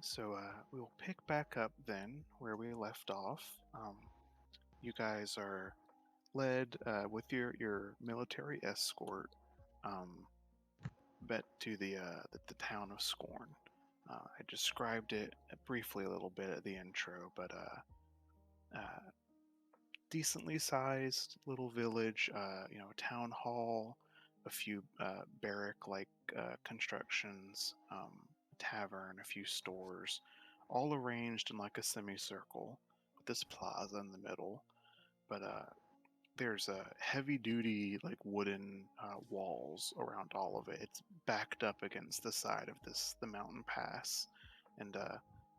So we'll pick back up then where we left off. You guys are led with your military escort bet to the town of Scorn. I described it briefly a little bit at the intro, but uh, decently sized little village. A town hall, a few barrack-like constructions, a tavern, a few stores, all arranged in like a semicircle with this plaza in the middle. But there's a heavy-duty like wooden walls around all of it. It's backed up against the side of the mountain pass, and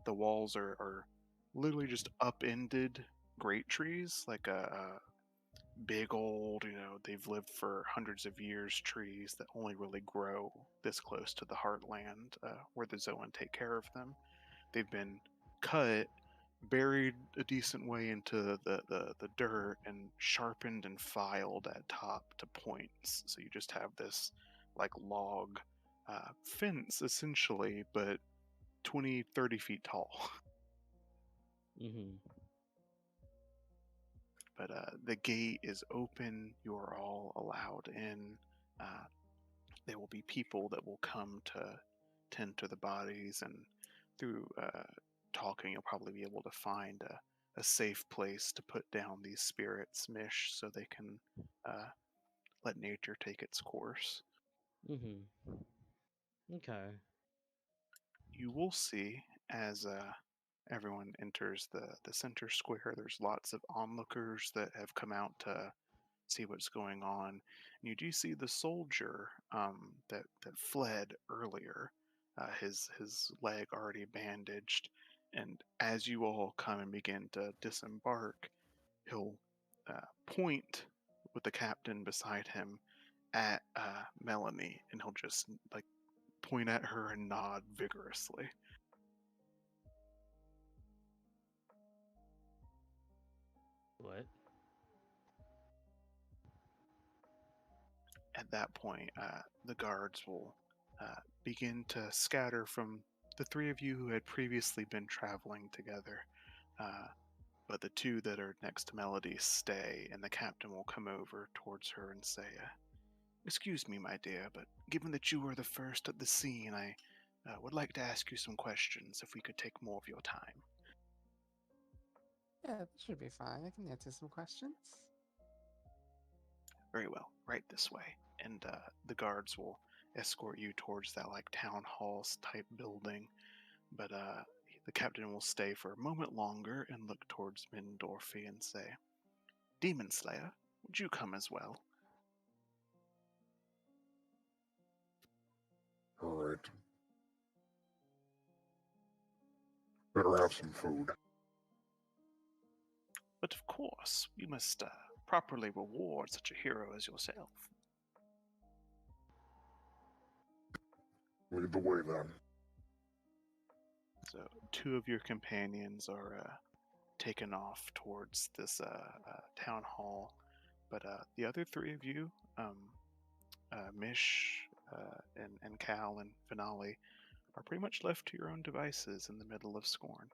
the walls are literally just upended great trees, like a big old, they've lived for hundreds of years trees that only really grow this close to the heartland where the Zoan take care of them. They've been cut, buried a decent way into the dirt, and sharpened and filed at top to points. So you just have this like log fence essentially, but 20, 30 feet tall. Mm-hmm. But the gate is open. You are all allowed in. Uh, there will be people that will come to tend to the bodies, and through talking, you'll probably be able to find a safe place to put down these spirits, Mish, so they can uh, let nature take its course. Mm-hmm. Okay. You will see as everyone enters the center square, there's lots of onlookers that have come out to see what's going on. And you do see the soldier that fled earlier, his leg already bandaged. And as you all come and begin to disembark, he'll point with the captain beside him at Melanie, and he'll just like point at her and nod vigorously. What? At that point, the guards will begin to scatter from the three of you who had previously been traveling together. Uh, but the two that are next to Melody stay, and the captain will come over towards her and say, "Excuse me, my dear, but given that you were the first at the scene, I would like to ask you some questions if we could take more of your time." Yeah, that should be fine. I can answer some questions. Very well, right this way. And the guards will escort you towards that like town hall type building. But the captain will stay for a moment longer and look towards Mindorfi and say, "Demon Slayer, would you come as well?" All right. Better have some food. "But of course, we must properly reward such a hero as yourself." Lead the way then. So two of your companions are taken off towards this town hall, but the other three of you, Mish and Cal and Finale, are pretty much left to your own devices in the middle of Scorn.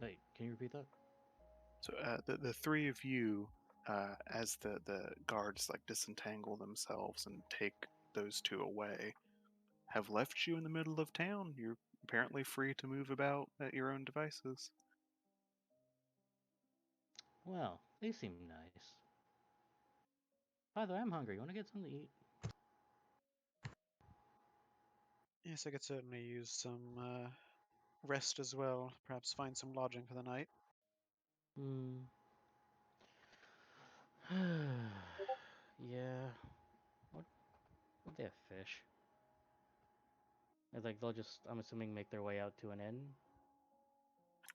Wait, can you repeat that? So the three of you, as the guards like disentangle themselves and take those two away, have left you in the middle of town. You're apparently free to move about at your own devices. Well, they seem nice. By the way, I'm hungry. You want to get something to eat? Yes, I could certainly use some rest as well. Perhaps find some lodging for the night. Hmm. Yeah. What? Would they have fish? It's like they'll just, I'm assuming, make their way out to an inn.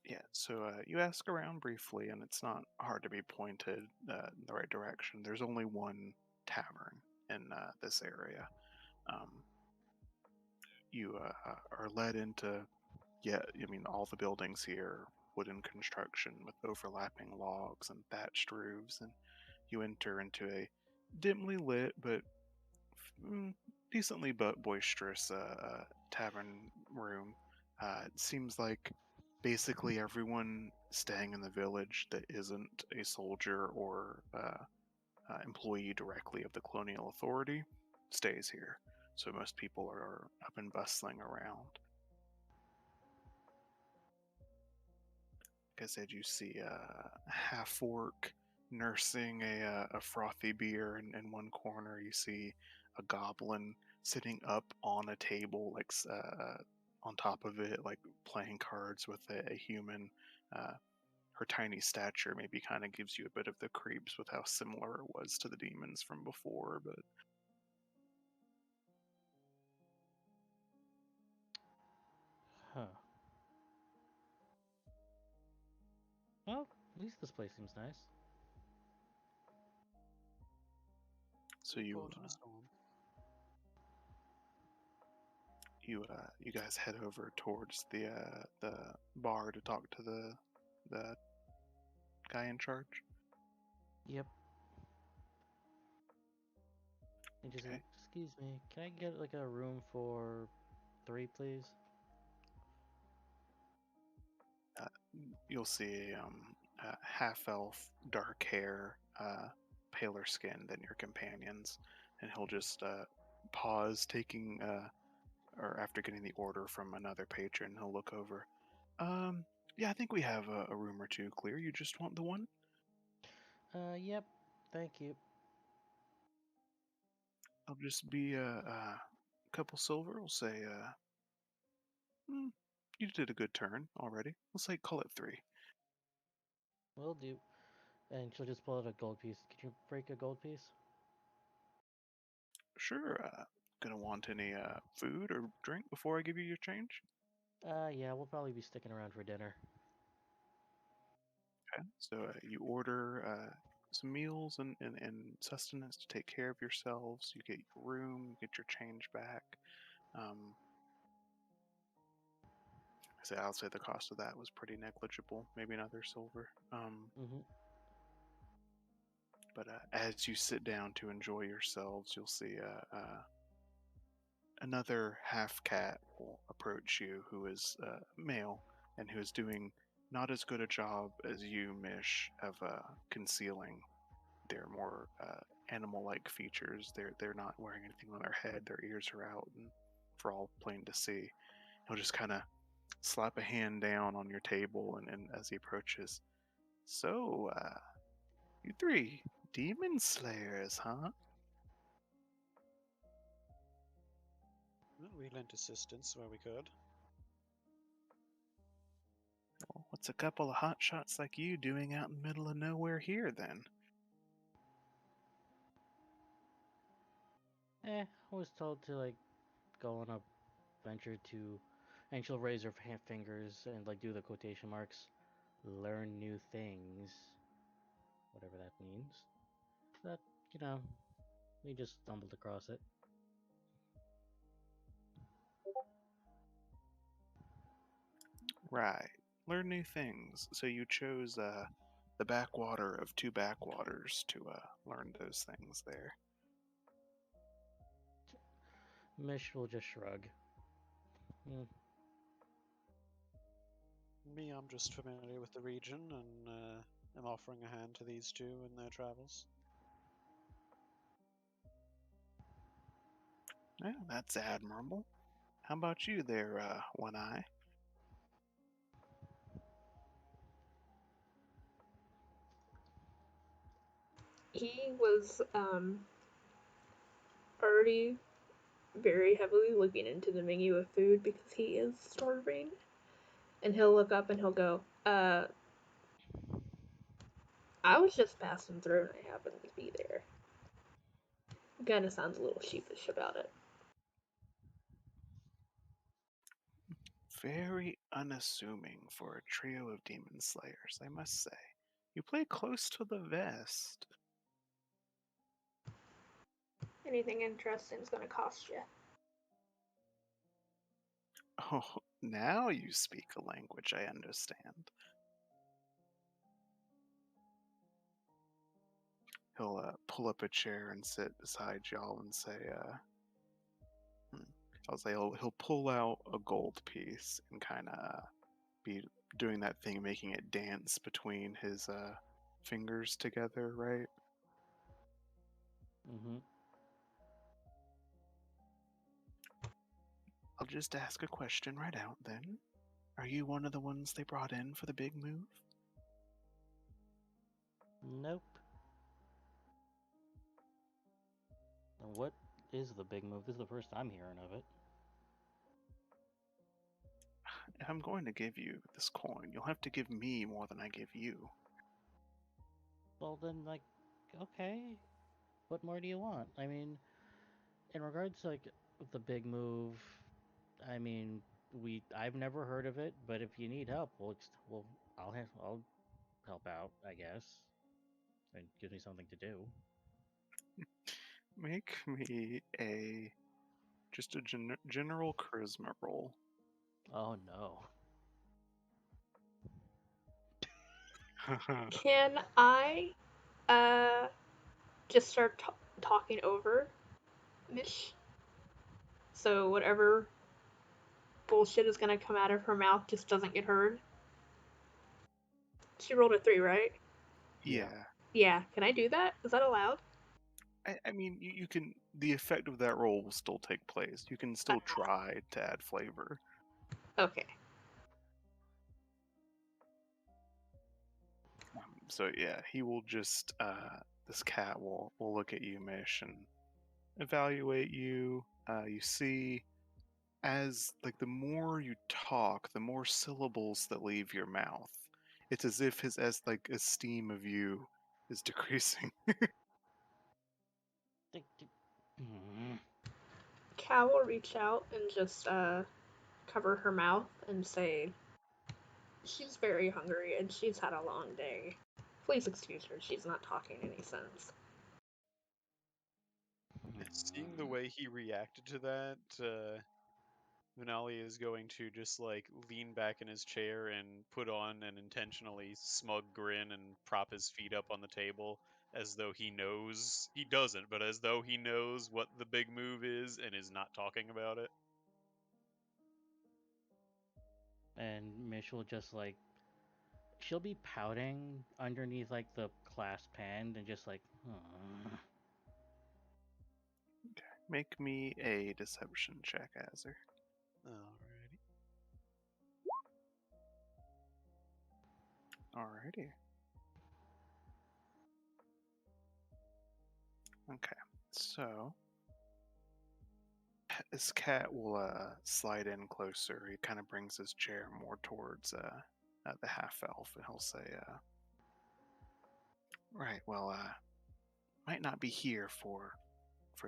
Yeah, so you ask around briefly, and it's not hard to be pointed in the right direction. There's only one tavern in this area. Um, you are led into, yeah, I mean, all the buildings here wooden construction with overlapping logs and thatched roofs, and you enter into a dimly lit but decently but boisterous tavern room. It seems like basically everyone staying in the village that isn't a soldier or employee directly of the colonial authority stays here. So most people are up and bustling around. Like I said, you see a half orc nursing a frothy beer in one corner. You see a goblin sitting up on a table, like on top of it, like playing cards with a human. Uh, her tiny stature maybe kind of gives you a bit of the creeps with how similar it was to the demons from before, but Huh. Well, at least this place seems nice. so you Caught in a storm. you guys head over towards the bar to talk to the guy in charge. Yep. And just Okay. like, excuse me, can I get like a room for 3, please? You'll see a half elf, dark hair, paler skin than your companions, and he'll just pause, taking or after getting the order from another patron, he'll look over. Yeah, I think we have a room or two clear. You just want the one? Yep. Thank you. I'll just be a couple silver. We'll say, you did a good turn already. We'll say call it 3. Will do. And she'll just pull out a gold piece. Could you break a gold piece? Sure. Gonna want any food or drink before I give you your change? Yeah, we'll probably be sticking around for dinner. Okay. So you order some meals and sustenance to take care of yourselves. You get your room, you get your change back. Um, I'll say the cost of that was pretty negligible, maybe another silver. Mm-hmm. But as you sit down to enjoy yourselves, you'll see another half cat will approach you who is male and who is doing not as good a job as you, Mish, of concealing their more animal-like features. They're not wearing anything on their head. Their ears are out, and for all plain to see. He'll just kind of slap a hand down on your table, and as he approaches, so you 3 demon slayers, huh? Well, we lent assistance where we could. Well, what's a couple of hotshots like you doing out in the middle of nowhere here, then? I was told to like go on a venture to, and she'll raise her fingers and like do the quotation marks, learn new things, whatever that means. That, you know, we just stumbled across it. Right. Learn new things. So you chose the backwater of 2 backwaters to learn those things there. Mish will just shrug. Hmm. Me, I'm just familiar with the region and am offering a hand to these 2 in their travels. Yeah, that's admirable. How about you there, One Eye? He was already very heavily looking into the menu of food because he is starving. And he'll look up and he'll go, I was just passing through and I happened to be there. Kind of sounds a little sheepish about it. Very unassuming for a trio of demon slayers, I must say. You play close to the vest. Anything interesting is going to cost you. Oh, now you speak a language I understand. he'll pull up a chair and sit beside y'all and say, I'll say he'll pull out a gold piece and kind of be doing that thing, making it dance between his fingers together, right? Mm-hmm. I'll just ask a question right out then. Are you one of the ones they brought in for the big move? Nope. And what is the big move? This is the first I'm hearing of it. If I'm going to give you this coin, you'll have to give me more than I give you. Well, then, like, okay. What more do you want? I mean, in regards to, like, the big move, I mean, I've never heard of it, but if you need help, I'll help out, I guess. And give me something to do. Make me just a general charisma roll. Oh no. Can I just start talking over Mish? So whatever bullshit is gonna come out of her mouth just doesn't get heard. She rolled a 3, right? Yeah. Yeah. Can I do that? Is that allowed? I mean, you can. The effect of that roll will still take place. You can still try to add flavor. Okay. So yeah, he will just. This cat will look at you, Mish, and evaluate you. You see, as like the more you talk, the more syllables that leave your mouth. It's as if his esteem of you is decreasing. Cal will reach out and just cover her mouth and say, she's very hungry and she's had a long day. Please excuse her, she's not talking any sense. Seeing the way he reacted to that, Vinali is going to just like lean back in his chair and put on an intentionally smug grin and prop his feet up on the table as though he knows he doesn't, but as though he knows what the big move is and is not talking about it. And Mish will just like she'll be pouting underneath like the clasp hand and just like Make me a deception check, Azzer. Alrighty. Alrighty. Okay, so this cat will slide in closer. He kind of brings his chair more towards the half elf, and he'll say, "Right, well, might not be here for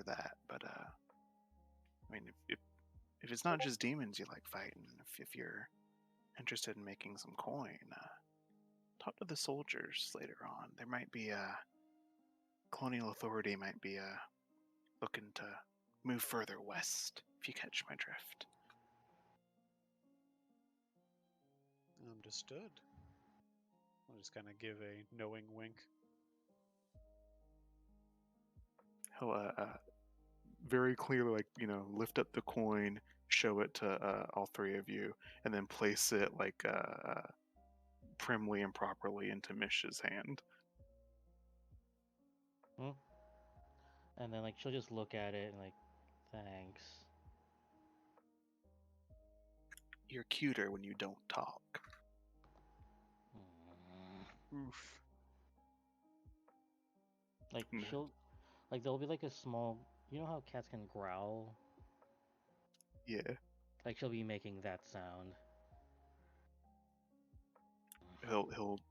that, but I mean, if it's not just demons you like fighting, if you're interested in making some coin, talk to the soldiers later on. There might be colonial authority might be looking to move further west, if you catch my drift." Understood. I'll just kind of give a knowing wink. He'll very clearly, like, lift up the coin, show it to all three of you, and then place it like primly and properly into Mish's hand. and then like she'll just look at it and like thanks. You're cuter when you don't talk. Oof. Like she'll like there'll be like a small, you know how cats can growl? Yeah. Like she'll be making that sound.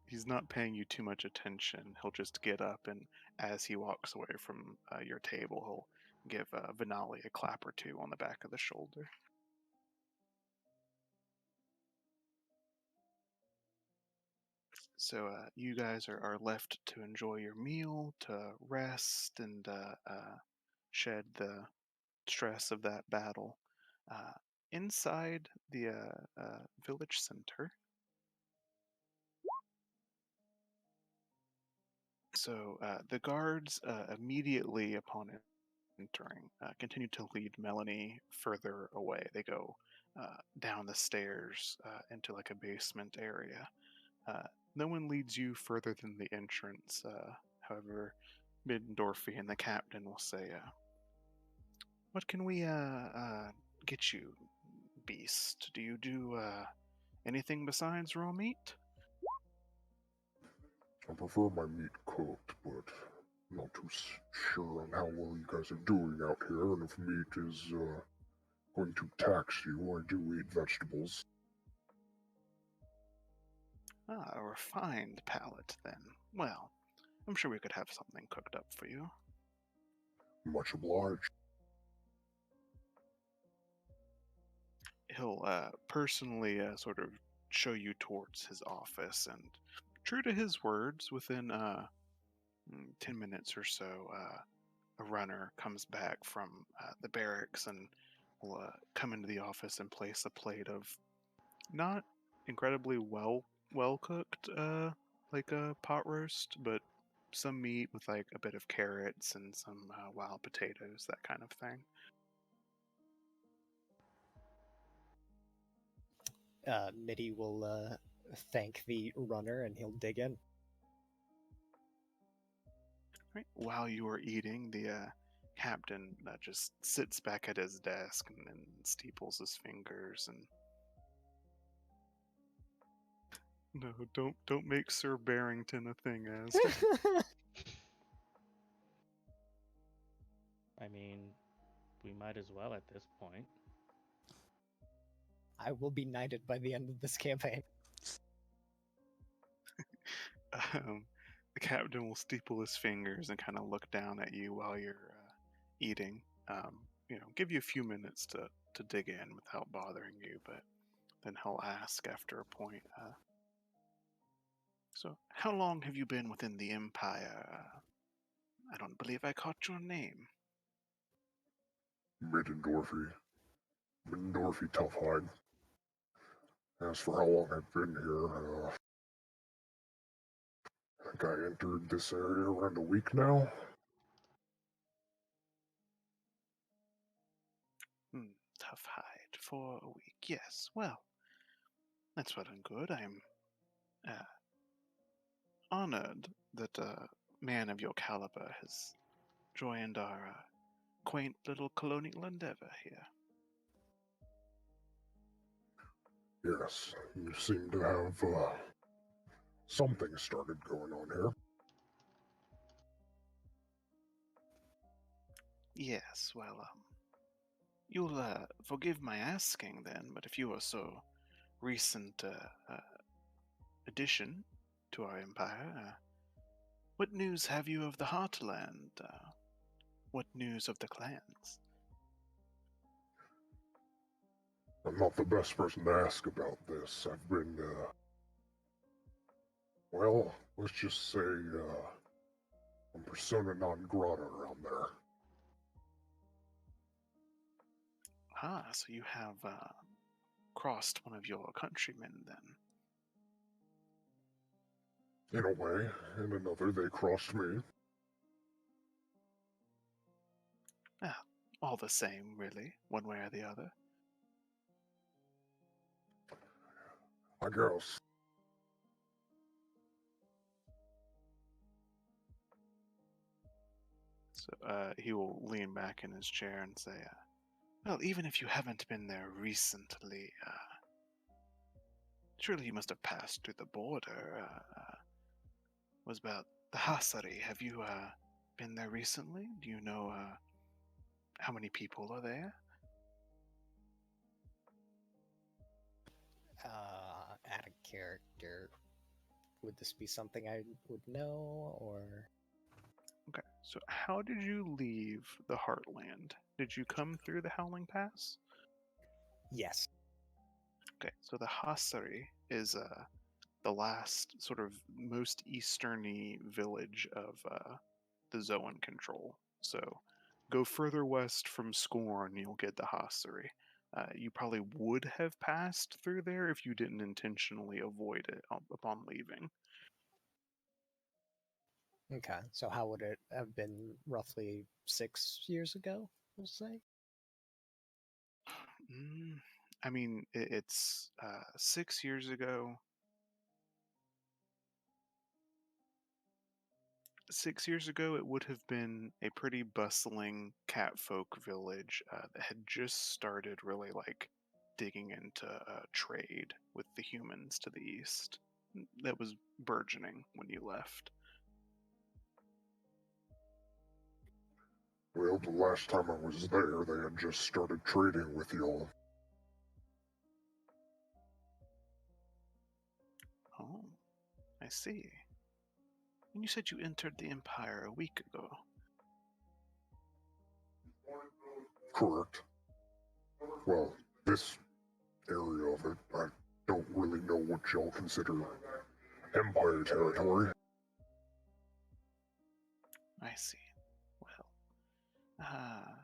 He's not paying you too much attention. He'll just get up, and as he walks away from your table, he'll give Vinali a clap or two on the back of the shoulder. So you guys are left to enjoy your meal, to rest, and shed the stress of that battle. Inside the village center, So the guards immediately upon entering continue to lead Melanie further away. They go down the stairs into like a basement area. No one leads you further than the entrance. However, Middendorfy and the captain will say, "What can we get you, beast? Do you do anything besides raw meat?" I prefer my meat cooked, but I'm not too sure on how well you guys are doing out here, and if meat is going to tax you, I do eat vegetables. Ah, a refined palate, then. Well, I'm sure we could have something cooked up for you. Much obliged. He'll personally sort of show you towards his office, and true to his words, within 10 minutes or so, a runner comes back from the barracks and will come into the office and place a plate of not incredibly well cooked like a pot roast, but some meat with like a bit of carrots and some wild potatoes, that kind of thing. Mitty will thank the runner and he'll dig in. Right. While you are eating, the captain just sits back at his desk and steeples his fingers and. No, don't make Sir Barrington a thing, as. I mean, we might as well at this point. I will be knighted by the end of this campaign. The captain will steeple his fingers and kind of look down at you while you're eating. Give you a few minutes to dig in without bothering you, but then he'll ask after a point. So, how long have you been within the Empire? I don't believe I caught your name. Middendorfy. Middendorfy Toughhide. As for how long I've been here, I think I entered this area around a week now. Tough hide for a week. Yes, well, that's well and good. I'm honored that a man of your caliber has joined our quaint little colonial endeavor here. Yes, you seem to have something started going on here. Yes, well, you'll forgive my asking then, but if you are so recent addition to our empire, what news have you of the Heartland? What news of the clans? I'm not the best person to ask about this. I've been, well, let's just say, I'm persona non grata around there. Ah, so you have crossed one of your countrymen then. In a way, in another, they crossed me. Ah, all the same, really, one way or the other. I guess. So he will lean back in his chair and say, well, even if you haven't been there recently, surely you must have passed through the border. Was about the Hasari. Have you been there recently? Do you know how many people are there? Out of character, would this be something I would know, or? Okay, so how did you leave the Heartland? Did you come through the Howling Pass? Yes. Okay, so the Hasari is the last sort of most easterny village of the Zoan control. So go further west from Scorn, you'll get the Hasari. You probably would have passed through there if you didn't intentionally avoid it upon leaving. Okay, so how would it have been roughly 6 years ago, we'll say? I mean, it's 6 years ago. 6 years ago, it would have been a pretty bustling catfolk village that had just started really like digging into trade with the humans to the east. That was burgeoning when you left. Well, the last time I was there, they had just started trading with y'all. Oh, I see. And you said you entered the Empire a week ago. Correct. Well, this area of it, I don't really know what y'all consider Empire territory. I see. Well, ah.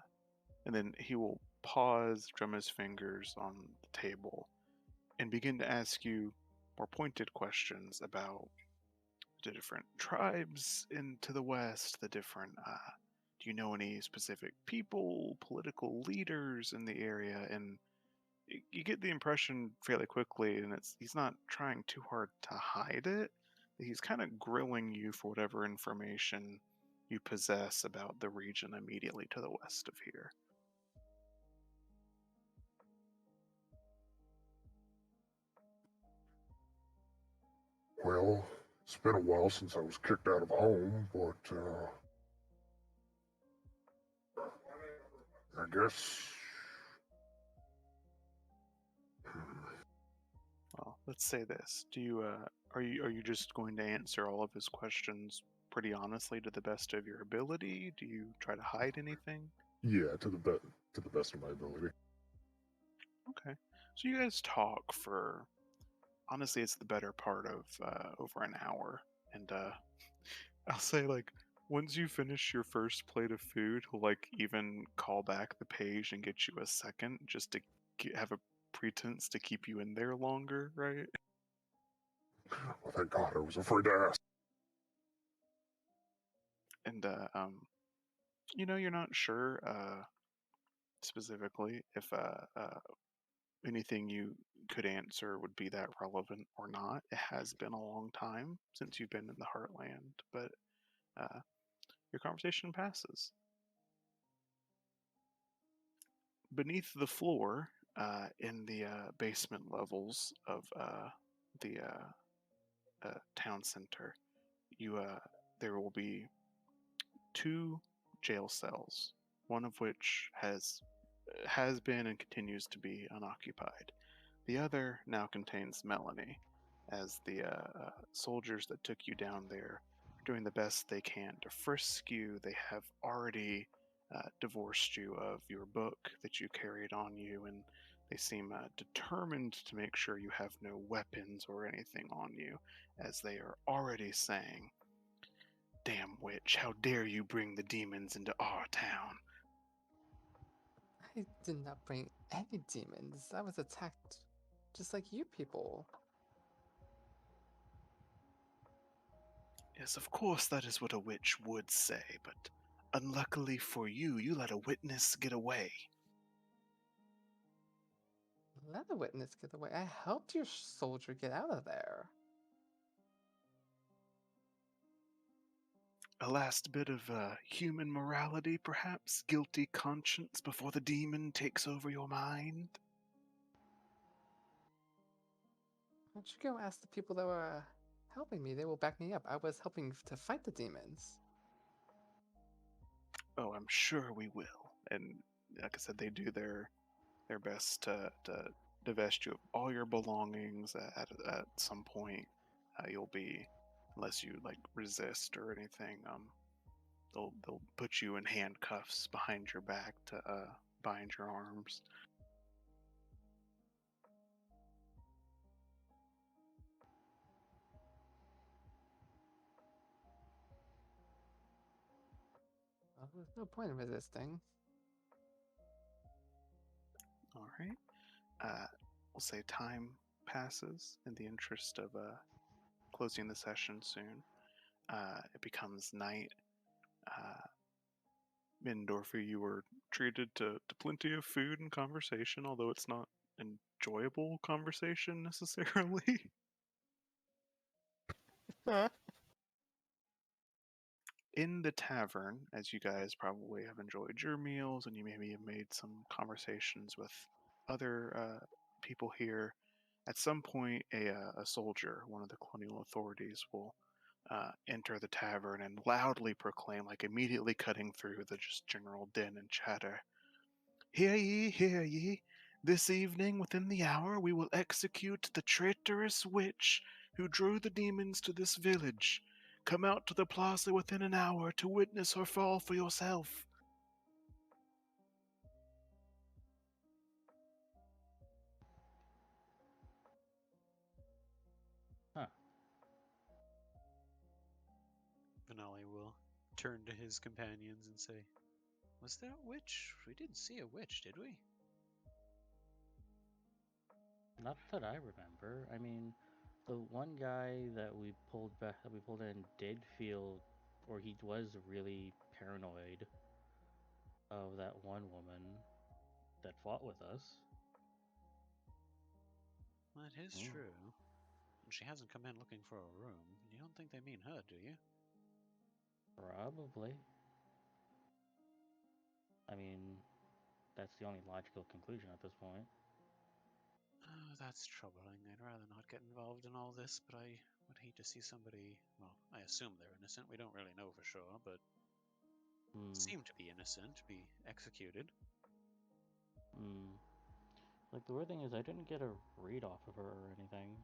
And then he will pause, drum his fingers on the table, and begin to ask you more pointed questions about the different tribes into the west, the different, do you know any specific people, political leaders in the area? And you get the impression fairly quickly, and he's not trying too hard to hide it. He's kind of grilling you for whatever information you possess about the region immediately to the west of here. Well, it's been a while since I was kicked out of home, but I guess. Well, let's say this: do you are you just going to answer all of his questions pretty honestly to the best of your ability? Do you try to hide anything? Yeah, to the best of my ability. Okay, so you guys talk for honestly, it's the better part of over an hour, and I'll say like once you finish your first plate of food, he'll like even call back the page and get you a second just to have a pretense to keep you in there longer, right? Oh, thank God, I was afraid to ask. And you're not sure specifically if anything you could answer would be that relevant or not. It has been a long time since you've been in the Heartland, but uh, your conversation passes. Beneath the floor, in the basement levels of the town center, you there will be two jail cells, one of which has been and continues to be unoccupied. The other now contains Melanie, as the soldiers that took you down there are doing the best they can to frisk you. They have already divorced you of your book that you carried on you, and they seem determined to make sure you have no weapons or anything on you, as they are already saying, "Damn witch, how dare you bring the demons into our town?" I did not bring any demons. I was attacked just like you people. Yes, of course, that is what a witch would say, but unluckily for you, you let a witness get away. Let a witness get away. I helped your soldier get out of there. A last bit of human morality, perhaps? Guilty conscience before the demon takes over your mind? Why don't you go ask the people that were helping me? They will back me up. I was helping to fight the demons. Oh, I'm sure we will. And like I said, they do their best to divest you of all your belongings at some point. You'll be, unless you like resist or anything, they'll put you in handcuffs behind your back to bind your arms. Well, there's no point in resisting. All right. We'll say time passes in the interest of closing the session soon. it becomes night. Mendorfer, you were treated to plenty of food and conversation, although it's not enjoyable conversation necessarily. In the tavern, as you guys probably have enjoyed your meals and you maybe have made some conversations with other people here, at some point a soldier, one of the colonial authorities, will enter the tavern and loudly proclaim, like immediately cutting through the just general din and chatter, "Hear ye, hear ye! This evening, within the hour, we will execute the traitorous witch who drew the demons to this village. Come out to the plaza within an hour to witness her fall for yourself." Huh. Finale will turn to his companions and say, "Was there a witch? We didn't see a witch, did we?" Not that I remember. I mean, the one guy that we pulled back, that we pulled in, did feel, or he was really paranoid of that one woman that fought with us. That is Hmm. true. And she hasn't come in looking for a room. You don't think they mean her, do you? Probably. I mean, that's the only logical conclusion at this point. Oh, that's troubling. I'd rather not get involved in all this, but I would hate to see somebody. Well, I assume they're innocent. We don't really know for sure, but Hmm. seem to be innocent be executed. Hmm. Like, the weird thing is, I didn't get a read off of her or anything.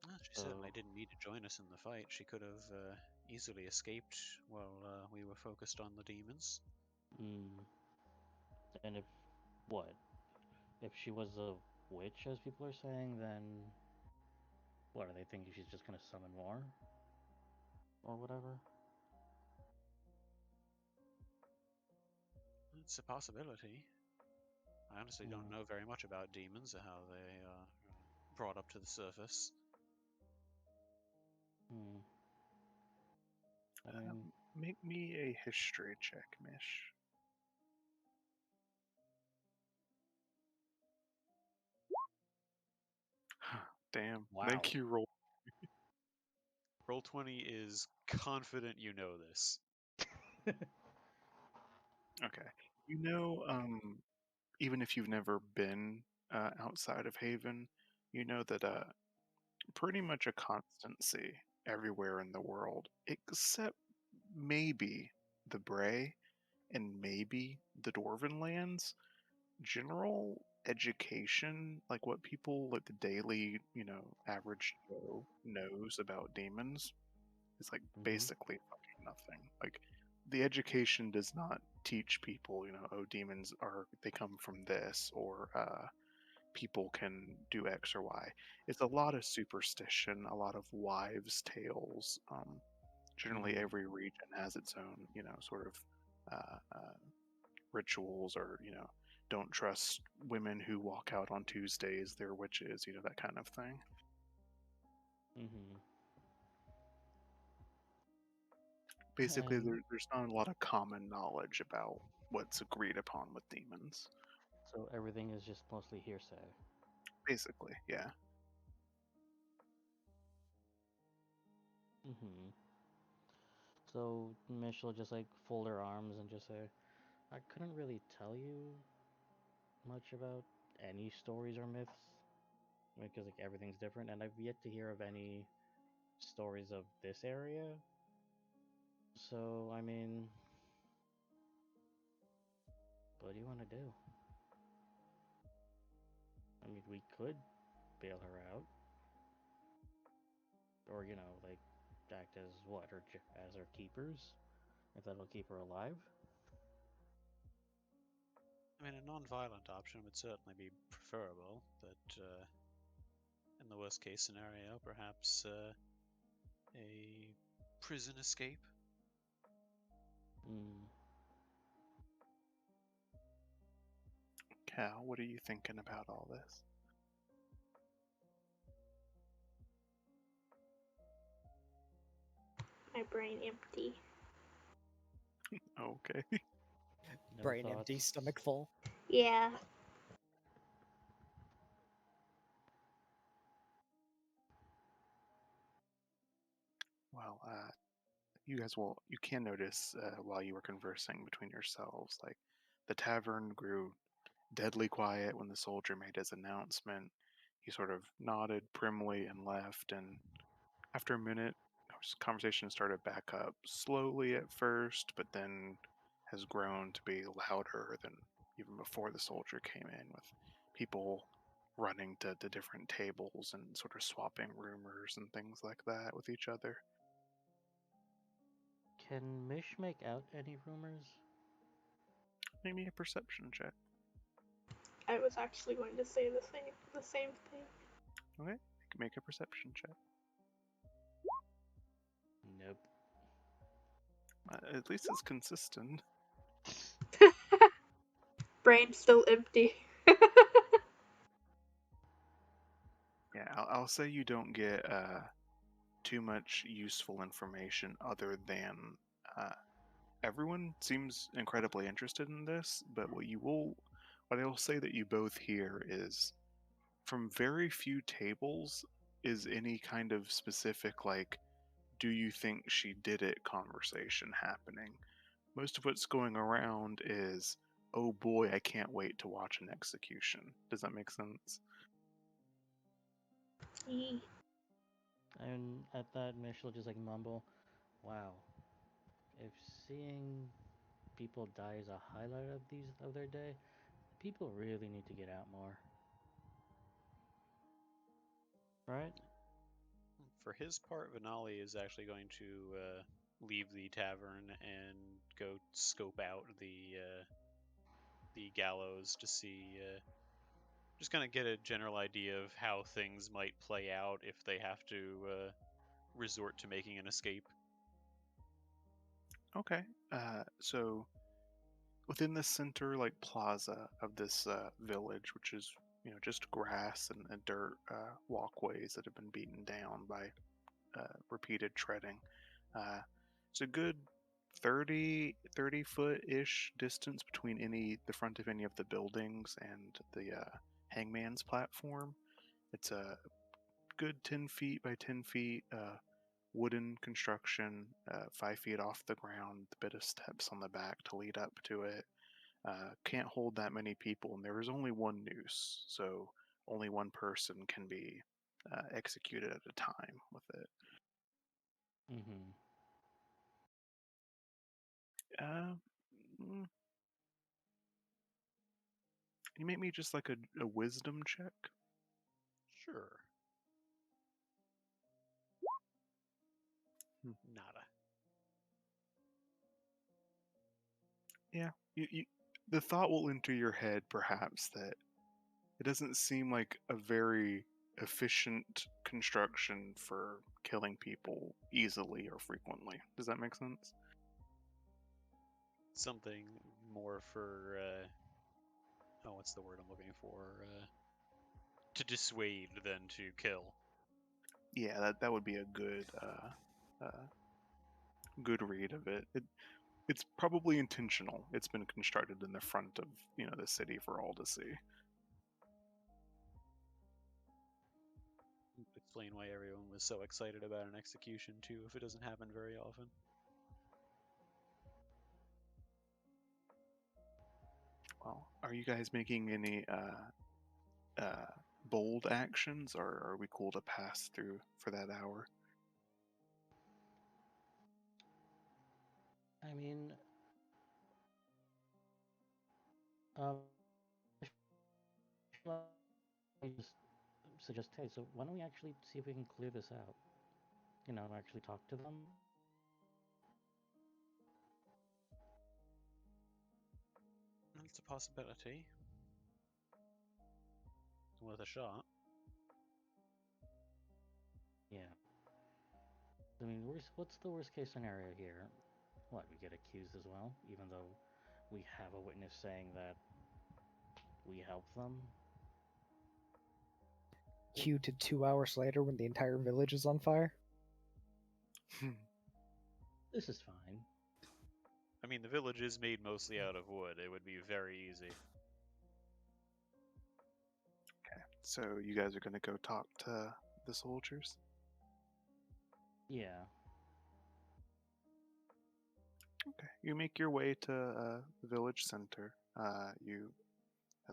Well, she So, certainly didn't need to join us in the fight. She could have easily escaped while we were focused on the demons. hmm. And if, what? If she was a witch, as people are saying, then what, are they thinking she's just gonna summon more? Or whatever? It's a possibility. I honestly don't Hmm. know very much about demons or how they are brought up to the surface. Hmm. I mean, Make me a history check, Mish. Damn. wow. Thank you, roll. Roll20 is confident you know this. Okay. You know, even if you've never been outside of Haven, you know that pretty much a constancy everywhere in the world, except maybe the Bray and maybe the Dwarven lands. General education, like what people, like the daily, average Joe knows about demons, is like Mm-hmm. basically fucking nothing. Like the education does not teach people, oh, demons they come from this, or people can do X or Y. It's a lot of superstition, a lot of wives' tales. Generally, Mm-hmm. every region has its own, sort of rituals, or don't trust women who walk out on Tuesdays; they're witches. That kind of thing. Mm-hmm. Basically, And there's not a lot of common knowledge about what's agreed upon with demons. so everything is just mostly hearsay. Basically, yeah. Mm-hmm. So Mish will just like fold her arms and just say, I couldn't really tell you much about any stories or myths because like everything's different, and I've yet to hear of any stories of this area. So I mean, what do you want to do? I mean, we could bail her out, or like act as what as her keepers, if that'll keep her alive. I mean, a non-violent option would certainly be preferable, but in the worst case scenario, perhaps a prison escape. Mm. Cal, what are you thinking about all this? my brain empty. Okay. No Brain empty, thoughts. stomach full. Yeah. Well, you can notice while you were conversing between yourselves, like the tavern grew deadly quiet when the soldier made his announcement. He sort of nodded primly and left, and after a minute, conversation started back up slowly at first, but then has grown to be louder than even before the soldier came in, with people running to different tables and sort of swapping rumors and things like that with each other. Can Mish make out any rumors? Make me a perception check. I was actually going to say the same thing. Okay, make a perception check. Nope. At least it's consistent. Brain still empty. Yeah, I'll say you don't get too much useful information other than uh, everyone seems incredibly interested in this, but what I will say that you both hear is from very few tables is any kind of specific, like, do you think she did it conversation happening. Most of what's going around is, oh boy, I can't wait to watch an execution. Does that make sense? And at that, Mish will just like mumble, "Wow, if seeing people die is a highlight of their day, people really need to get out more." Right? For his part, Vinali is actually going to leave the tavern and go scope out the gallows to see, just kind of get a general idea of how things might play out if they have to resort to making an escape. Okay. So within the center, like plaza of this village, which is just grass and dirt walkways that have been beaten down by repeated treading. Uh, it's a good 30 foot ish distance between the front of any of the buildings and the hangman's platform. It's a good 10 feet by 10 feet wooden construction, 5 feet off the ground, a bit of steps on the back to lead up to it. Can't hold that many people, and there is only one noose, so only one person can be executed at a time with it. Mm-hmm. Uh, mm, you make me just like a wisdom check. Sure. Hmm. Nada. Yeah, the thought will enter your head perhaps that it doesn't seem like a very efficient construction for killing people easily or frequently. Does that make sense? Something more for, oh, what's the word I'm looking for? To dissuade than to kill. Yeah, that would be a good read of it. It's probably intentional. It's been constructed in the front of the city for all to see. Explain why everyone was so excited about an execution too, if it doesn't happen very often. Well, are you guys making any bold actions, or are we cool to pass through for that hour? I mean, um, I just suggest, hey, so why don't we actually see if we can clear this out? Actually talk to them. That's a possibility. Worth a shot. Yeah. I mean, what's the worst case scenario here? What, we get accused as well, even though we have a witness saying that we helped them? Cue to 2 hours later when the entire village is on fire. This is fine. I mean, the village is made mostly out of wood. It would be very easy. So you guys are going to go talk to the soldiers? Yeah. Okay. You make your way to the village center.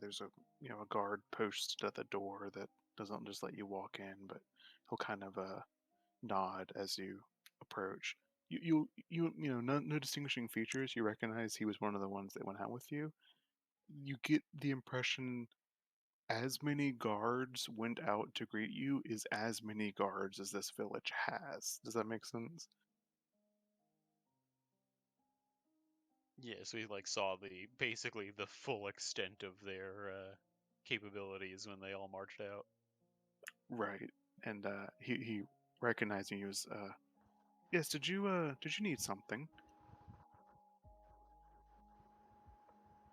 There's a guard posted at the door that doesn't just let you walk in, but he'll kind of nod as you approach. No distinguishing features. You recognize he was one of the ones that went out with you. You get the impression as many guards went out to greet you is as many guards as this village has. Does that make sense? Yeah, so he like saw basically the full extent of their capabilities when they all marched out. Right. And he recognizing you as yes, did you need something?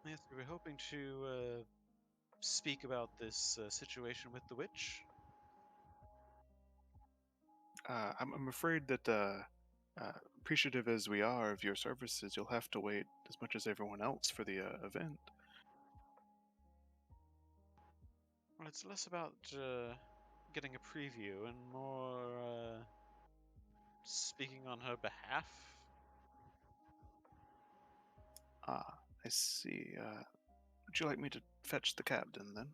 Yes, we were hoping to speak about this situation with the witch. I'm afraid that appreciative as we are of your services, you'll have to wait as much as everyone else for the event. Well, it's less about getting a preview and more speaking on her behalf. Ah, I see. Would you like me to fetch the captain then?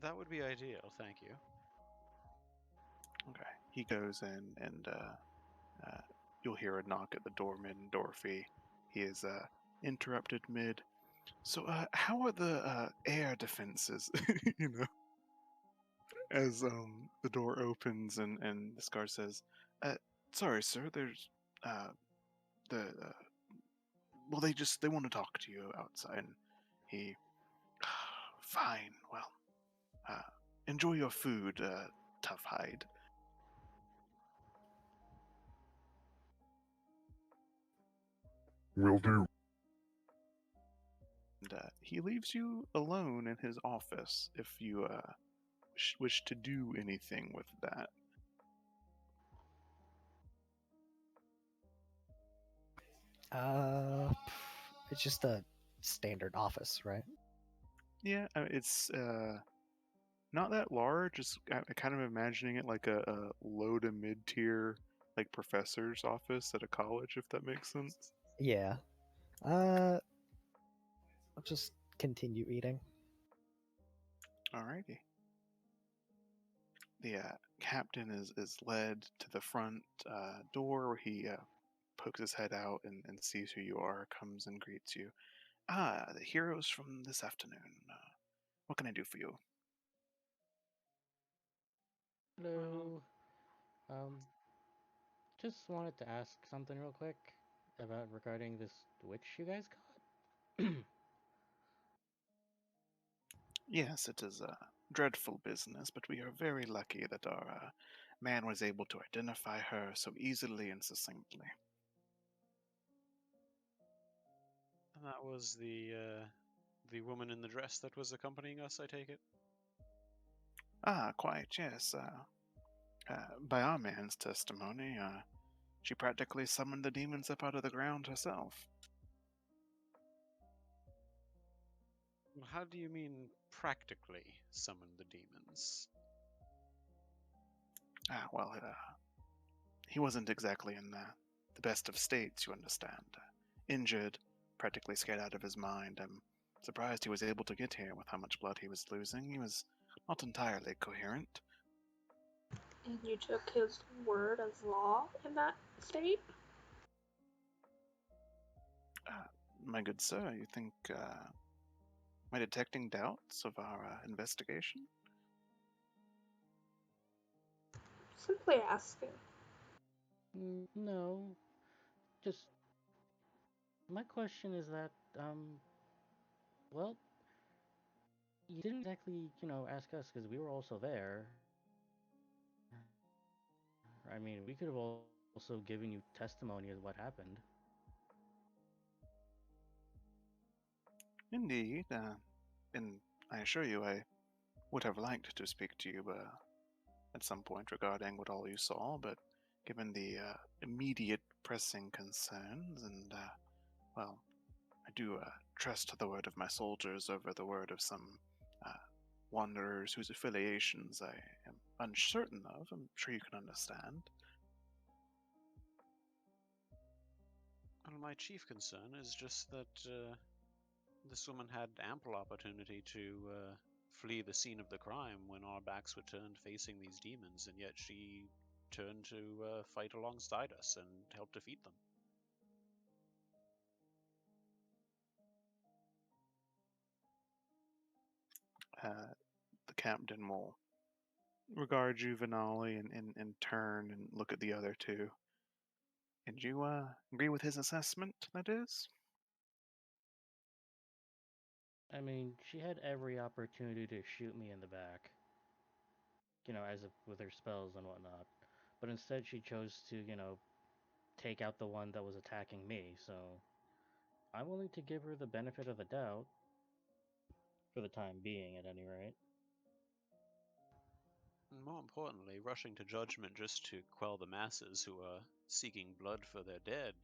That would be ideal, thank you. Okay. He goes in and you'll hear a knock at the door mid and Dorothy. He is interrupted mid. So, how are the air defenses? you know, as the door opens and this guard says, uh, "Sorry, sir. There's the well, they want to talk to you outside." And he, fine. Well, uh, enjoy your food, tough hide. Will do. And he leaves you alone in his office if you wish to do anything with that. It's just a standard office, right? Yeah, it's not that large. It's I kind of imagining it like a low to mid tier like professor's office at a college, if that makes sense. Yeah. I'll just continue eating. Alrighty. The captain is led to the front door where he pokes his head out and sees who you are, comes and greets you. Ah, the heroes from this afternoon. What can I do for you? Hello. Um, just wanted to ask something real quick about regarding this witch you guys got. Yes, it is a dreadful business, but we are very lucky that our man was able to identify her so easily and succinctly. And that was the woman in the dress that was accompanying us, I take it? Ah, quite, yes. By our man's testimony, she practically summoned the demons up out of the ground herself. How do you mean practically summon the demons? Ah, well, he wasn't exactly in the best of states, you understand. Injured, practically scared out of his mind. I'm surprised he was able to get here with how much blood he was losing. He was not entirely coherent. And you took his word as law in that state? My good sir, you think, am I detecting doubts of our investigation? Simply asking. No, just my question is that well, you didn't exactly, ask us because we were also there. I mean, we could have also given you testimony of what happened. Indeed, and I assure you I would have liked to speak to you at some point regarding what all you saw, but given the immediate pressing concerns, and well, I do trust the word of my soldiers over the word of some wanderers whose affiliations I am uncertain of. I'm sure you can understand. Well, my chief concern is just that this woman had ample opportunity to flee the scene of the crime when our backs were turned facing these demons, and yet she turned to fight alongside us and help defeat them. The captain will regard you, Venali, and turn and look at the other two. And you agree with his assessment, that is? I mean, she had every opportunity to shoot me in the back, with her spells and whatnot. But instead, she chose to, take out the one that was attacking me. So I'm willing to give her the benefit of the doubt, for the time being, at any rate. And more importantly, rushing to judgment just to quell the masses who are seeking blood for their dead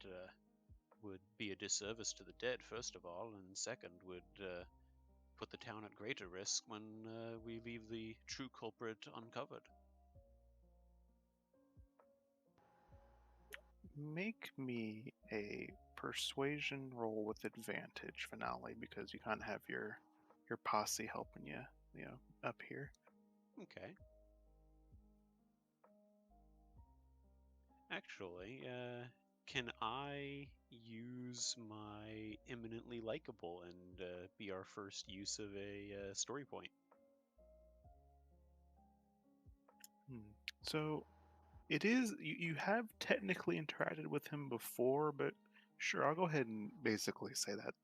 would be a disservice to the dead, first of all, and second, would put the town at greater risk when we leave the true culprit uncovered. Make me a persuasion roll with advantage, Finale, because you can't have your posse helping you, up here. Okay. Actually, can I use my eminently likable and be our first use of a story point? So it is you have technically interacted with him before, but sure, I'll go ahead and basically say that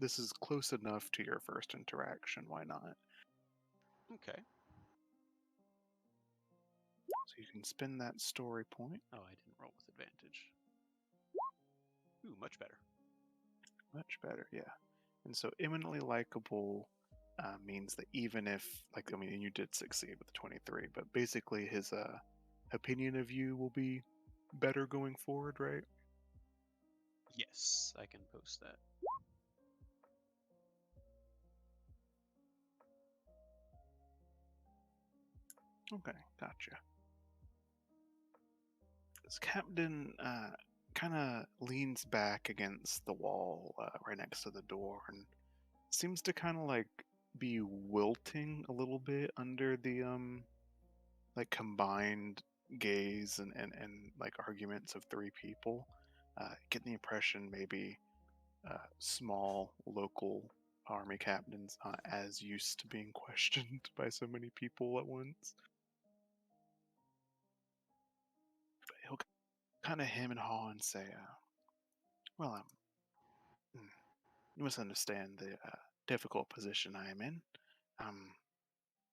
this is close enough to your first interaction. Why not? Okay. So you can spend that story point. Oh, I didn't roll with advantage. Ooh, much better. Much better, yeah. And so eminently likable means that even if, and you did succeed with the 23, but basically his opinion of you will be better going forward, right? Yes, I can post that. Okay, gotcha. This captain kind of leans back against the wall right next to the door and seems to kind of be wilting a little bit under the combined gaze and arguments of three people. Get the impression maybe small local army captains not as used to being questioned by so many people at once. But he'll kind of hem and haw and say, "Well, you must understand the difficult position I am in. Um,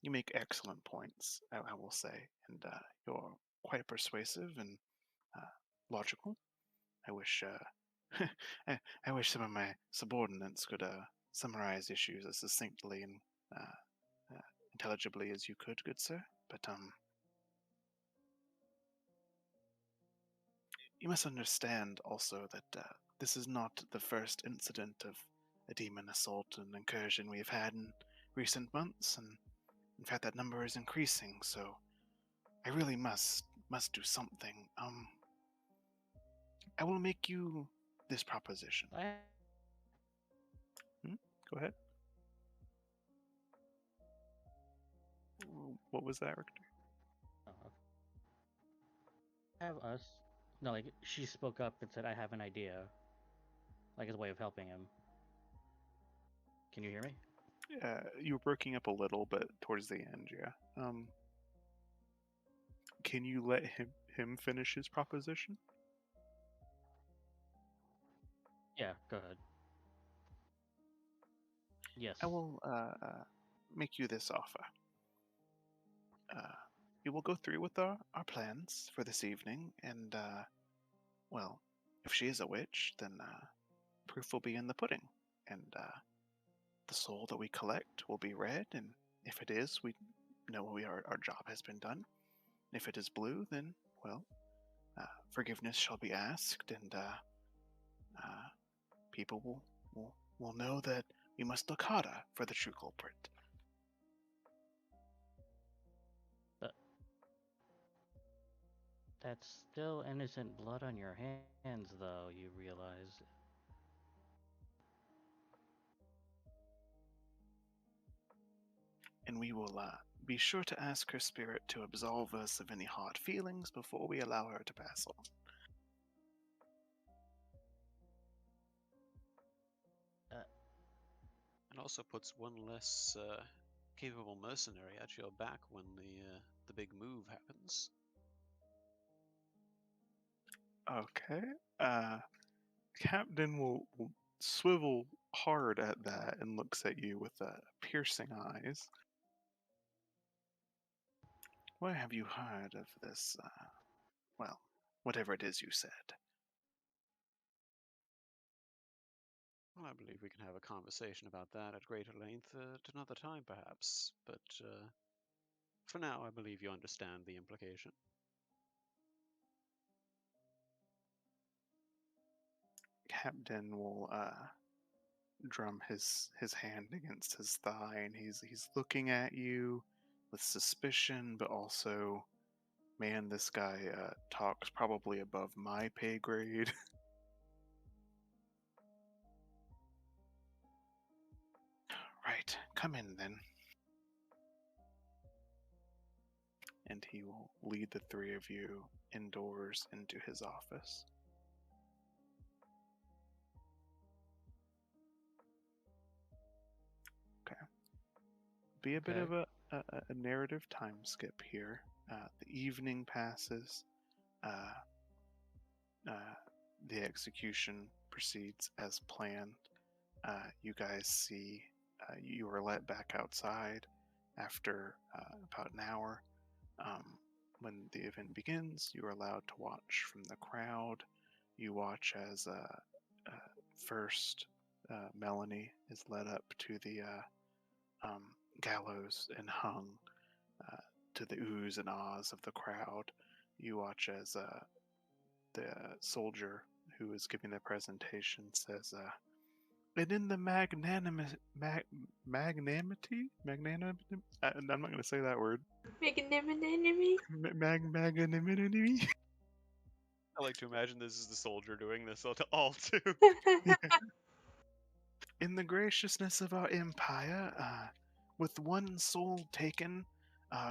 you make excellent points, I will say, and you're quite persuasive and logical. I wish I wish some of my subordinates could summarize issues as succinctly and intelligibly as you could, good sir. But you must understand also that this is not the first incident of a demon assault and incursion we have had in recent months, and in fact that number is increasing. So I really must do something. I will make you this proposition. Go ahead. What was that, Richter? Have us. No, she spoke up and said, I have an idea. Like, as a way of helping him. Can you hear me? You were breaking up a little, but towards the end, yeah. Can you let him finish his proposition? Yeah, go ahead. Yes. I will make you this offer. We will go through with our plans for this evening, and, well, if she is a witch, then proof will be in the pudding, and the soul that we collect will be red, and if it is, we know our job has been done. If it is blue, then, well, forgiveness shall be asked, and people will know that we must look harder for the true culprit. That's still innocent blood on your hands, though, you realize. And we will be sure to ask her spirit to absolve us of any hard feelings before we allow her to pass on. And also puts one less capable mercenary at your back when the big move happens. Okay. Captain will swivel hard at that and looks at you with piercing eyes. Where have you heard of this, well, whatever it is you said? Well, I believe we can have a conversation about that at greater length at another time, perhaps. But for now, I believe you understand the implication. Captain will drum his hand against his thigh, and he's looking at you with suspicion, but also, man, this guy talks probably above my pay grade. Right, come in then. And he will lead the three of you indoors into his office. Okay. Be a bit of a narrative time skip here. The evening passes. Uh, the execution proceeds as planned. You guys see, you are let back outside after about an hour. When the event begins, you are allowed to watch from the crowd. You watch as first Melanie is led up to the gallows and hung to the oohs and ahs of the crowd. You watch as the soldier who is giving the presentation says, and in the magnanimity, I'm not going to say that word. Magnanimity? Magnanimity? I like to imagine this is the soldier doing this all too. In the graciousness of our empire, with one soul taken,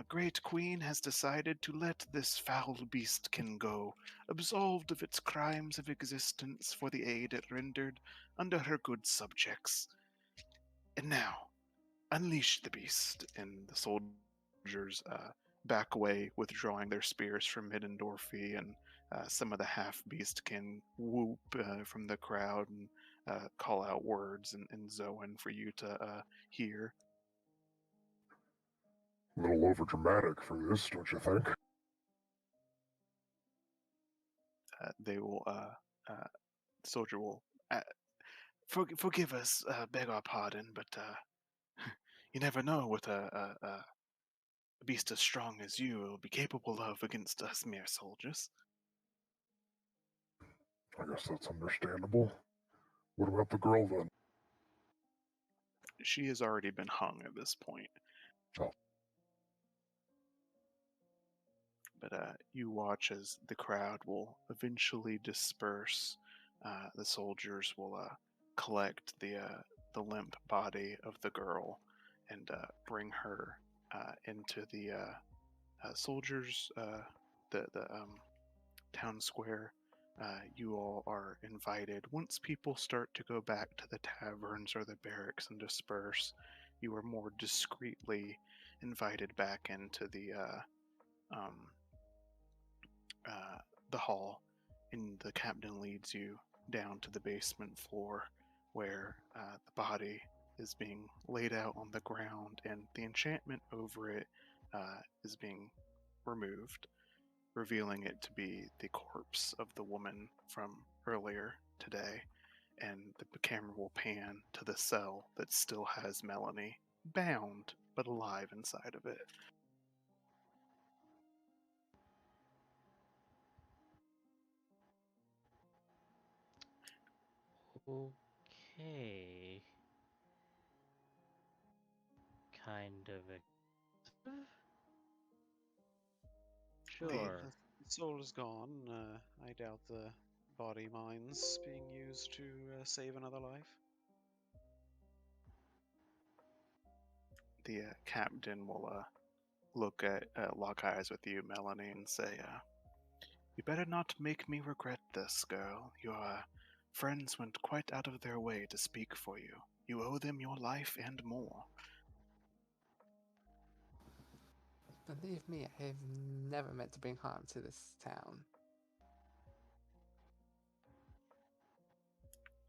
great queen has decided to let this foul beastkin go, absolved of its crimes of existence for the aid it rendered under her good subjects. And now, unleash the beast. And the soldiers back away, withdrawing their spears from Middendorfy, and some of the half beast can whoop from the crowd and call out words in Zoan for you to hear. A little over dramatic for this, don't you think? They will, the soldier will, forgive us, beg our pardon, but you never know what a beast as strong as you will be capable of against us mere soldiers. I guess that's understandable. What about the girl then? She has already been hung at this point. Oh. But you watch as the crowd will eventually disperse. The soldiers will collect the limp body of the girl and bring her into the soldiers, the town square. You all are invited. Once people start to go back to the taverns or the barracks and disperse, you are more discreetly invited back into um, the hall, and the captain leads you down to the basement floor where the body is being laid out on the ground and the enchantment over it is being removed, revealing it to be the corpse of the woman from earlier today. And the camera will pan to the cell that still has Melanie bound but alive inside of it. Okay. Kind of expensive? The Sure. The soul is gone. I doubt the body mind's being used to save another life. captain will look at lock eyes with you, Melanie, and say, "You better not make me regret this, girl. Your friends went quite out of their way to speak for you. You owe them your life and more." Believe me, I have never meant to bring harm to this town.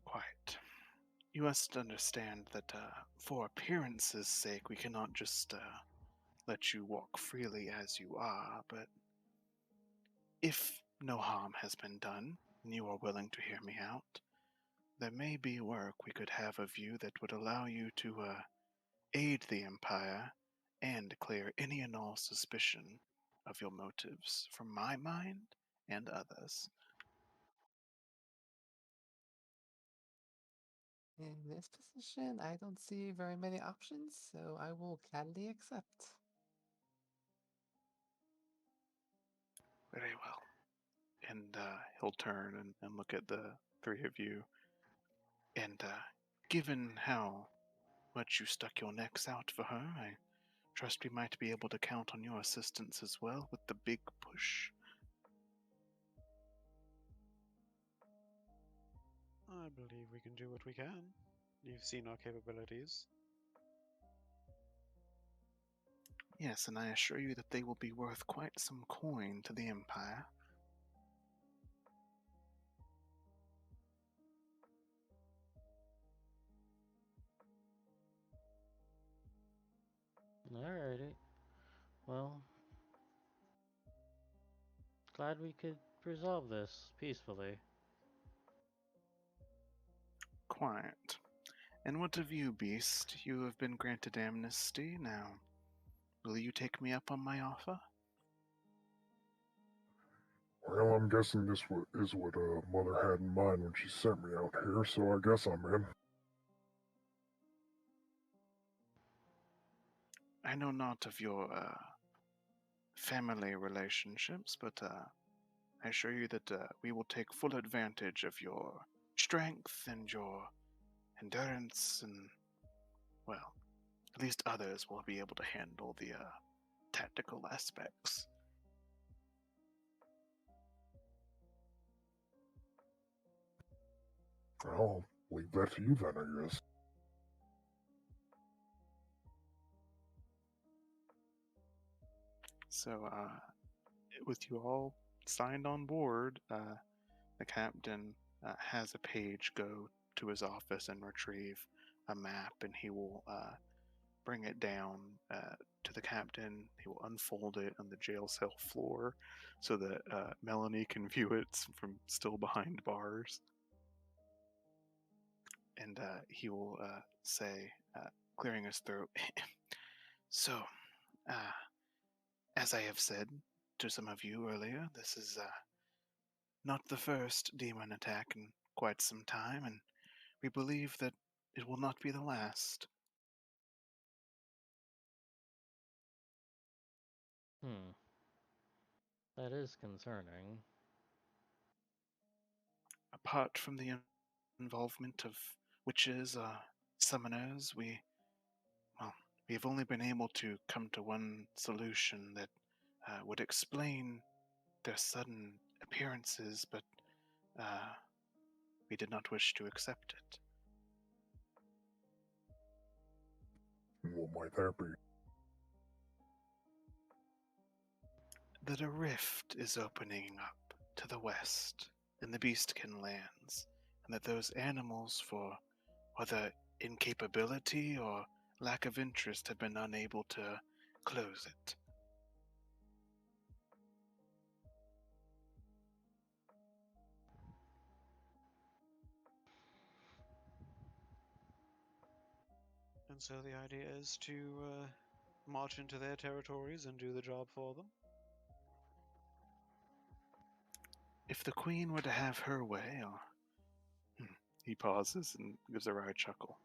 Quite. You must understand that for appearance's sake, we cannot just let you walk freely as you are, but if no harm has been done, and you are willing to hear me out, there may be work we could have of you that would allow you to aid the Empire and clear any and all suspicion of your motives from my mind and others. In this position, I don't see very many options, so I will gladly accept. Very well. And he'll turn and look at the three of you. And given how much you stuck your necks out for her, I trust we might be able to count on your assistance as well with the big push. I believe we can do what we can. You've seen our capabilities. Yes, and I assure you that they will be worth quite some coin to the Empire. Alrighty. Well, glad we could resolve this peacefully. Quiet. And what of you, Beast? You have been granted amnesty now. Will you take me up on my offer? Well, I'm guessing this is what Mother had in mind when she sent me out here, so I guess I'm in. I know not of your family relationships, but I assure you that we will take full advantage of your strength and your endurance, and, well, at least others will be able to handle the tactical aspects. I'll leave that to you then, I guess. So, with you all signed on board, the captain has a page go to his office and retrieve a map, and he will bring it down to the captain. He will unfold it on the jail cell floor so that Melanie can view it from still behind bars. And he will say, clearing his throat, "So, as I have said to some of you earlier, this is not the first demon attack in quite some time, and we believe that it will not be the last." That is concerning. Apart from the involvement of witches, summoners, well, we have only been able to come to one solution that would explain their sudden appearances, but we did not wish to accept it. What might that be? That a rift is opening up to the west in the Beastkin lands, and that those animals, for whether incapability or lack of interest, have been unable to close it. And so the idea is to march into their territories and do the job for them. If the Queen were to have her way, or He pauses and gives a wry chuckle.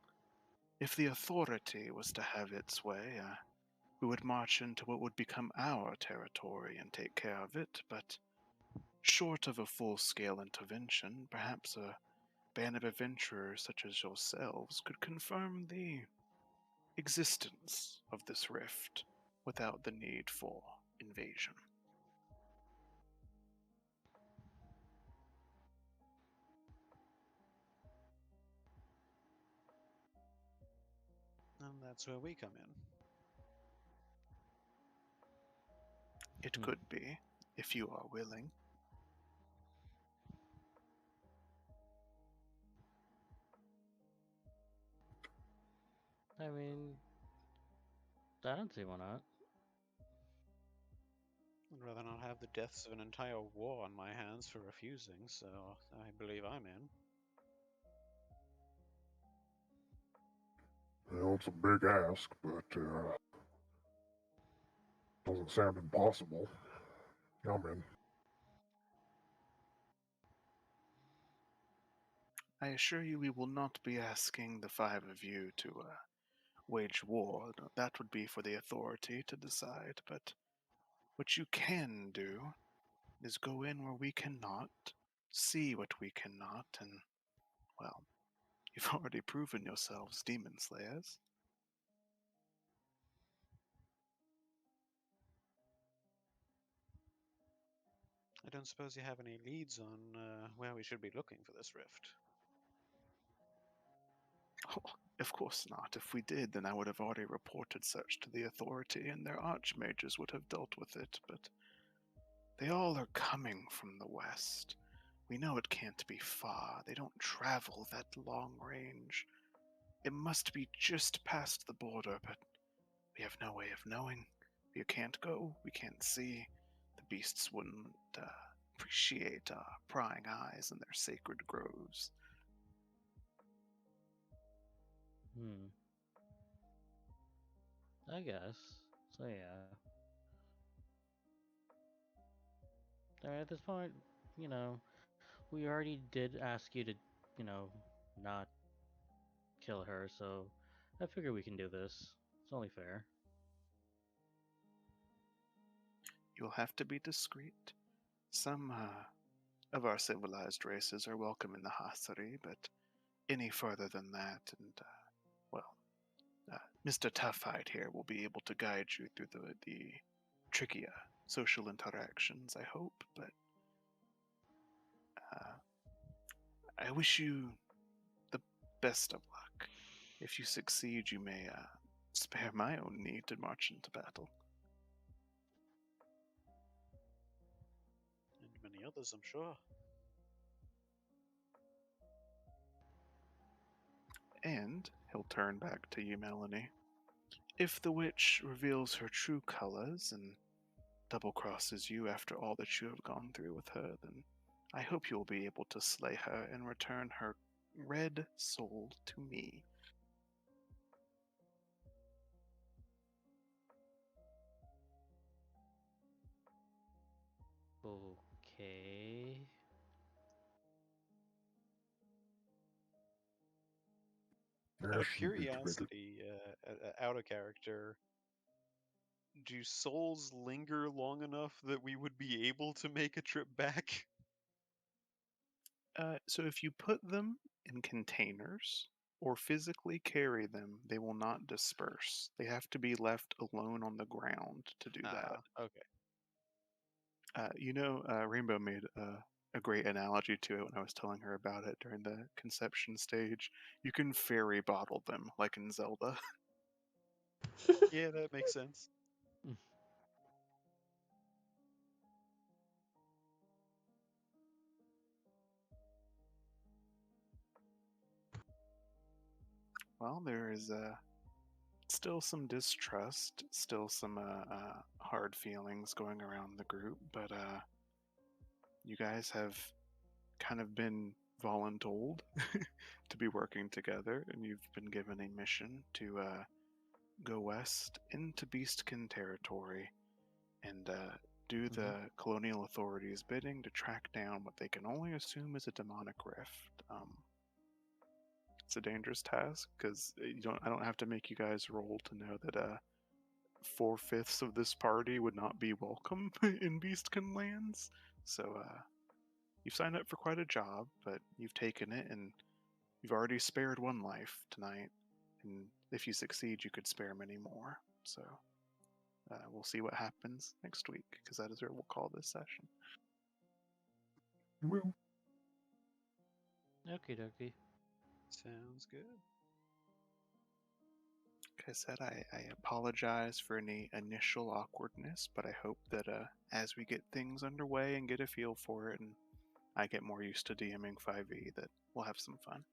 If the authority was to have its way, we would march into what would become our territory and take care of it, but short of a full-scale intervention, perhaps a band of adventurers such as yourselves could confirm the existence of this rift without the need for invasion. And that's where we come in. It could be, if you are willing. I mean, I don't see why not. I'd rather not have the deaths of an entire war on my hands for refusing, so I believe I'm in. Well, it's a big ask, but doesn't sound impossible. I'm in. I assure you we will not be asking the five of you to wage war. That would be for the authority to decide, but what you can do is go in where we cannot, see what we cannot, and, well, you've already proven yourselves demon slayers. I don't suppose you have any leads on where we should be looking for this rift. Oh, of course not. If we did, then I would have already reported such to the authority, and their archmages would have dealt with it, but they all are coming from the west. We know it can't be far. They don't travel that long range. It must be just past the border, but we have no way of knowing. We can't go, we can't see. The beasts wouldn't appreciate our prying eyes in their sacred groves. I guess. So yeah. At this point, you know, we already did ask you to, you know, not kill her, so I figure we can do this. It's only fair. You'll have to be discreet. Some of our civilized races are welcome in the Hasari, but any further than that, and, well, Mr. Toughhide here will be able to guide you through the trickier social interactions, I hope, but I wish you the best of luck. If you succeed, you may spare my own need to march into battle. And many others, I'm sure. And he'll turn back to you, Melanie. If the witch reveals her true colors and double crosses you after all that you have gone through with her, then I hope you will be able to slay her and return her red soul to me. Okay. Yeah, Out of she needs to make it. curiosity, out of character, do souls linger long enough that we would be able to make a trip back? So if you put them in containers or physically carry them, they will not disperse. They have to be left alone on the ground to do that. Okay. Rainbow made a great analogy to it when I was telling her about it during the conception stage. You can fairy bottle them, like in Zelda. Yeah, that makes sense. Well, there is still some distrust, still some hard feelings going around the group, but you guys have kind of been voluntold to be working together, and you've been given a mission to go west into Beastkin territory and do the colonial authorities' bidding to track down what they can only assume is a demonic rift. it's a dangerous task because I don't have to make you guys roll to know that 4/5 of this party would not be welcome in Beastkin lands. So you've signed up for quite a job, but you've taken it, and you've already spared one life tonight. And if you succeed, you could spare many more. So we'll see what happens next week, because that is where we'll call this session. Well, Okie dokie. Sounds good. Like I said, I apologize for any initial awkwardness, but I hope that as we get things underway and get a feel for it, and I get more used to DMing 5e, that we'll have some fun.